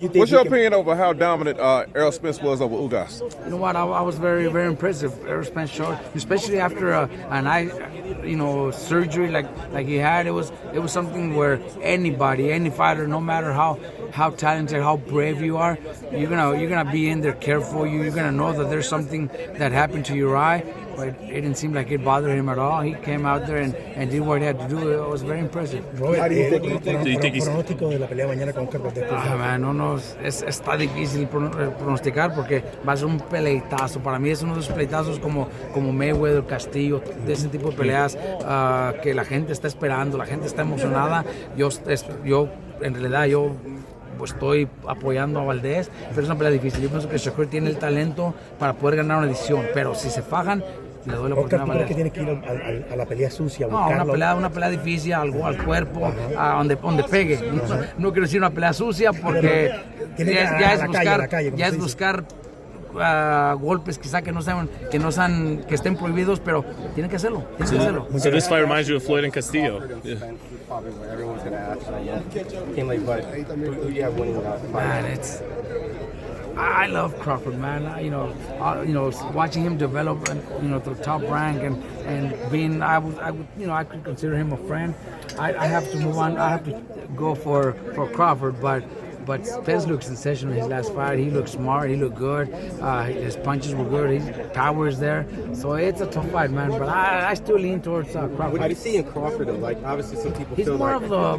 What's your opinion over how dominant Errol Spence was over Ugas? You know what? I was very, very impressive. Errol Spence showed, especially after an eye, surgery like he had. It was something where anybody, any fighter, no matter how talented, how brave you are, you're gonna be in there careful. You're gonna know that there's something that happened to your eye. But it didn't seem like it bothered him at all. He came out there and did what he had to do. It was very impressive. Robert, pronóstico de la pelea mañana con Oscar Cortés. Está difícil pronosticar porque va a ser un peleitazo. Para mí es uno de esos peleitazos como Mayweather, Castillo, de ese tipo de peleas que la gente está esperando, la gente está emocionada. Yo en realidad pues estoy apoyando a Valdés, pero es una pelea difícil. Yo pienso que Shakur tiene el talento para poder ganar una edición, pero si se fajan, le doy la oportunidad a Valdés. ¿Qué tiene que ir a la pelea sucia? No, una pelea difícil, algo al cuerpo, donde pegue. No quiero decir una pelea sucia porque ya es buscar golpes quizá que estén prohibidos, pero tienen que hacerlo. So this fight reminds you of Floyd and Castillo. Probably what everyone's gonna ask. Can't like, but who do you have winning that fight? Man, I love Crawford, man. Watching him develop, to the top rank and being, I could consider him a friend. I have to move on. I have to go for Crawford, but Spence looked sensational in his last fight. He looked smart. He looked good. His punches were good. His power is there. So it's a tough fight, man. But I still lean towards Crawford. What do you see in Crawford, though? Like, obviously, some people he's feel more of the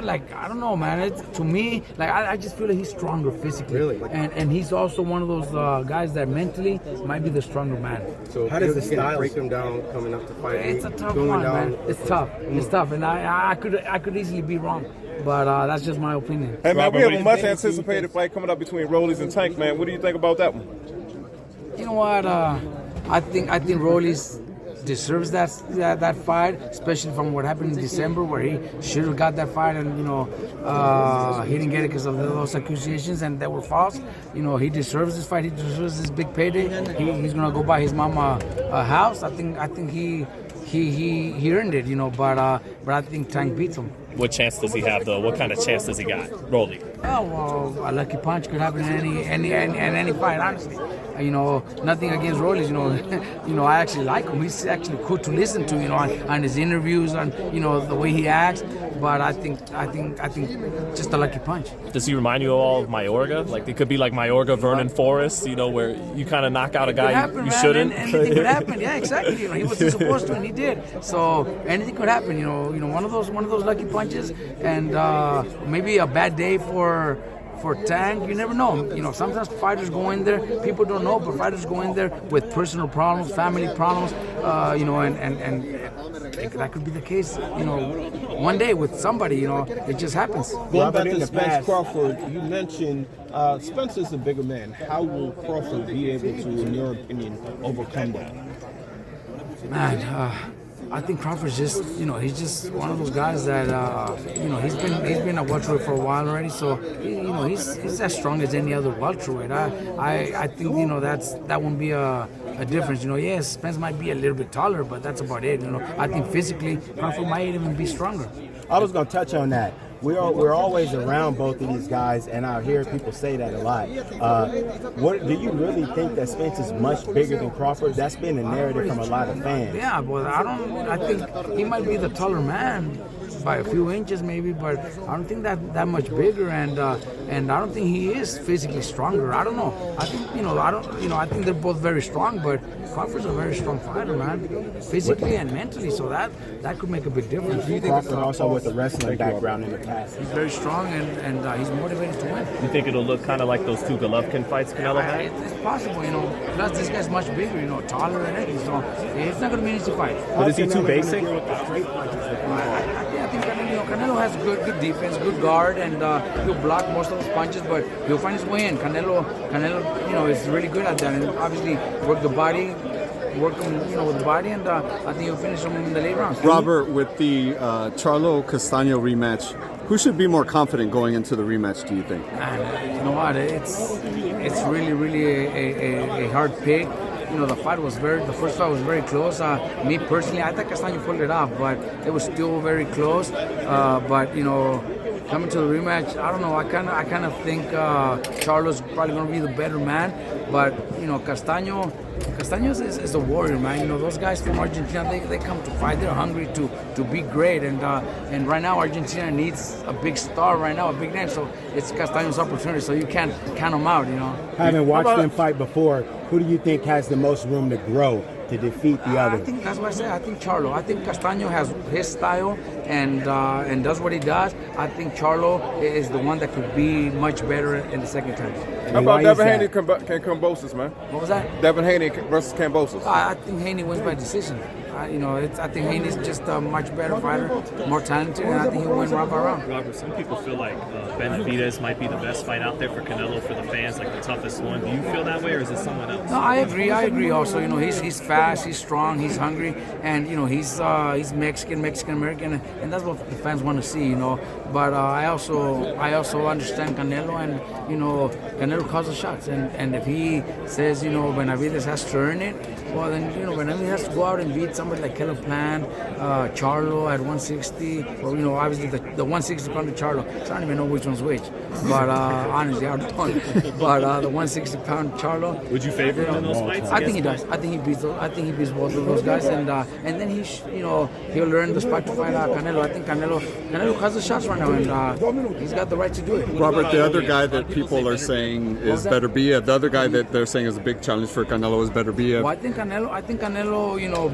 like, I don't know, man. To me, like, I just feel like he's stronger physically. Really? And he's also one of those guys that mentally might be the stronger man. So how does the style break him down coming up to fight? It's a tough one, man. It's tough. It's tough, and I could easily be wrong. But that's just my opinion. Hey, man, we have a much-anticipated fight coming up between Rollies and Tank, man. What do you think about that one? You know what? I think Rollies deserves that fight, especially from what happened in December, where he should have got that fight, and he didn't get it because of those accusations, and they were false. He deserves this fight. He deserves this big payday. He's gonna go buy his mama a house. I think he earned it, but I think Tank beats him. What chance does he have, though? What kind of chance does he got, Rolly? Oh, well, a lucky punch could happen in any fight, honestly. Nothing against Rollies. I actually like him. He's actually cool to listen to. On his interviews, on the way he acts. But I think just a lucky punch. Does he remind you all of Mayorga? Like, it could be like Mayorga, Vernon Forrest. Where you kind of knock out a guy you shouldn't. Anything could happen. Yeah, exactly. He wasn't supposed to, and he did. So anything could happen. One of those lucky punches, and maybe a bad day for Tank. You never know. Sometimes fighters go in there, people don't know, but fighters go in there with personal problems, family problems, and that could be the case, one day with somebody, it just happens. Going back to Spence Crawford, you mentioned Spence is a bigger man. How will Crawford be able to, in your opinion, overcome that? Man, I think Crawford's just, he's just one of those guys that, he's been a welterweight for a while already. So, he's as strong as any other welterweight. I think, that won't be a difference. Yes, Spence might be a little bit taller, but that's about it. I think physically, Crawford might even be stronger. I was going to touch on that. We're always around both of these guys, and I hear people say that a lot. What do you really think that Spence is much bigger than Crawford? That's been a narrative from a lot of fans. Yeah, but I think he might be the taller man by a few inches maybe, but I don't think that much bigger, and I don't think he is physically stronger. I don't know. I think I think they're both very strong, but Crawford's a very strong fighter, man, physically and mentally. So that could make a big difference. Do you think Crawford also with a wrestling background in the past? He's very strong and he's motivated to win. You think it'll look kind of like those two Golovkin fights Canelo had? It's possible, Plus this guy's much bigger, taller and everything. So it's not going to be an easy fight. But is he too basic? I think Canelo has good defense, good guard, and he'll block most of his punches, but he'll find his way in. Canelo, is really good at that, and obviously work the body, with the body, and I think he'll finish him in the late rounds. Robert, with the Charlo Castaño rematch, who should be more confident going into the rematch, do you think? Man, you know what? It's really a hard pick. The first fight was very close. Me personally, I thought Castaño pulled it off, but it was still very close. But coming to the rematch, I don't know. I kind of think Charlo's probably going to be the better man, but you know, Castaño is a warrior, man. You know, those guys from Argentina, they come to fight. They're hungry to be great, and right now Argentina needs a big star right now, a big name. So it's Castaño's opportunity. So you can't count him out, you know. Having watched them fight before, who do you think has the most room to grow to defeat the other? I think that's what I said. I think Charlo. I think Castaño has his style and does what he does. I think Charlo is the one that could be much better in the second time. How about Devin Haney can Kambosos, man? What was that? Devin Haney versus Kambosos. I think Haney wins by decision. I think Haney's just a much better fighter, more talented, and I think he'll win round by round. Robert, some people feel like Benavidez might be the best fight out there for Canelo, for the fans, like the toughest one. Do you feel that way, or is it someone else? No, I agree also. You know, he's fast, he's strong, he's hungry, and you know, he's Mexican American, and that's what the fans want to see. You know, but I also understand Canelo, and you know, Canelo calls the shots, and if he says, you know, Benavidez has to earn it, well then, you know, Benavidez has to go out and beat somebody like Caleb Plant, Charlo at 160, or you know, obviously the 160 pounder Charlo. So I don't even know which one's which, but honestly, I don't. But the 160 pound Charlo. Would you favor him in those fights? I think he does. I think he beats both of those guys, and then he'll learn the spot to fight Canelo. I think Canelo calls the shots right now, and he's got the right to do it. Robert, the other guy that people are saying is Beterbiev. The other guy that they're saying is a big challenge for Canelo is Beterbiev. Well, I think Canelo, you know,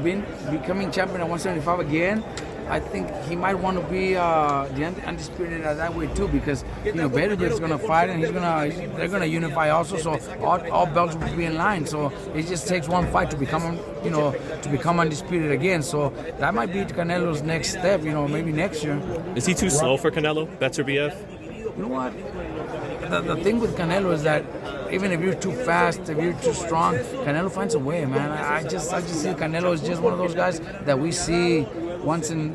becoming champion at 175 again, I think he might want to be the undisputed at that way too, because you know, Beterbiev is going to fight, and they're going to unify also. So all belts will be in line. So it just takes one fight to become undisputed again. So that might be Canelo's next step. You know, maybe next year. Is he too slow for Canelo, Beterbiev? You know what? The thing with Canelo is that even if you're too fast, if you're too strong, Canelo finds a way, man. I just see Canelo is just one of those guys that we see once in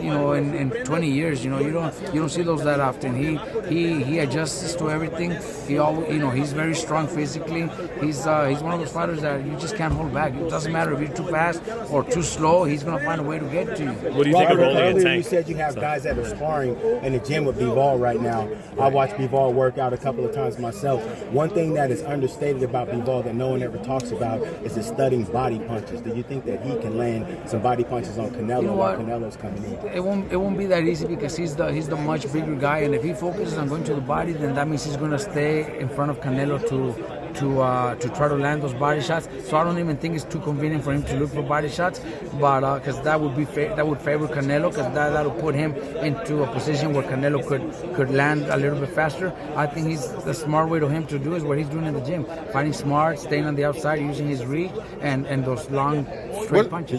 20 years. You know, you don't see those that often. He adjusts to everything. He always, you know, he's very strong physically. He's one of those fighters that you just can't hold back. It doesn't matter if you're too fast or too slow. He's gonna find a way to get to you. What do you think of Rolling and Tank? You said you have guys that are sparring in the gym with Bivol right now. I watched Bivol work out a couple of times myself. One thing that is understated about Bivol that no one ever talks about is his studying body punches. Do you think that he can land some body punches on Canelo while Canelo's coming in? It won't be that easy, because he's the much bigger guy, and if he focuses on going to the body, then that means he's going to stay in front of Canelo to try to land those body shots. So I don't even think it's too convenient for him to look for body shots, but because that would favor Canelo, because that'll put him into a position where Canelo could land a little bit faster. I think the smart way to him to do is what he's doing in the gym, fighting smart, staying on the outside, using his reach and those long straight punches.